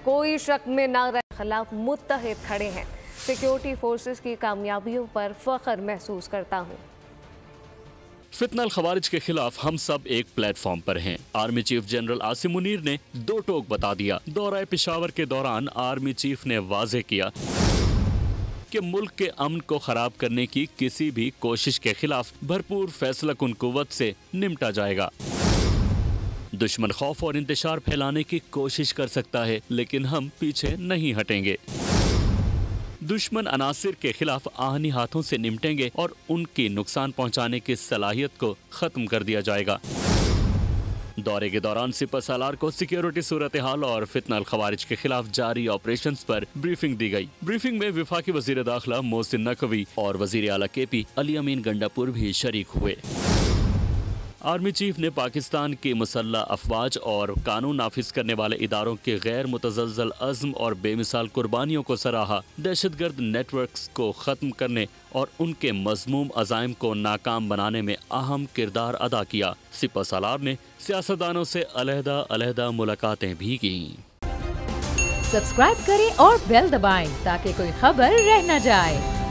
कोई शक में न रहे खिलाफ मुत्तहिद खड़े हैं। सिक्योरिटी फोर्सेस की कामयाबियों पर फख्र महसूस करता हूँ। फितना खवारिज के खिलाफ हम सब एक प्लेटफॉर्म पर हैं। Army chief general Asim Munir ने दो टोक बता दिया। दौरा पेशावर के दौरान आर्मी चीफ ने वाजे किया कि मुल्क के अमन को खराब करने की किसी भी कोशिश के खिलाफ भरपूर फैसलाकुन कुव्वत से निपटा जाएगा। दुश्मन खौफ और इंतशार फैलाने की कोशिश कर सकता है, लेकिन हम पीछे नहीं हटेंगे। दुश्मन अनासिर के खिलाफ आहनी हाथों से निपटेंगे और उनकी नुकसान पहुंचाने की सलाहियत को खत्म कर दिया जाएगा। दौरे के दौरान सिपहसालार को सिक्योरिटी सूरत हाल और फितना खवारिज के खिलाफ जारी ऑपरेशंस पर ब्रीफिंग दी गई। ब्रीफिंग में वफाकी वजीर दाखिला मोहसिन नकवी और वजीर आला केपी अली अमीन गंडापुर भी शरीक हुए। आर्मी चीफ ने पाकिस्तान की मुसल्लह अफवाज और कानून नाफिज करने वाले इदारों के गैर मुतज़ल्ज़ल अज़्म और बेमिसाल कुर्बानियों को सराहा। दहशतगर्द नेटवर्क्स को ख़त्म करने और उनके मज़मूम अज़ाइम को नाकाम बनाने में अहम किरदार अदा किया। सिपहसालार ने सियासतदानों से अलहदा मुलाकातें भी की। सब्सक्राइब करें और बेल दबाएं ताकि कोई खबर रह न जाए।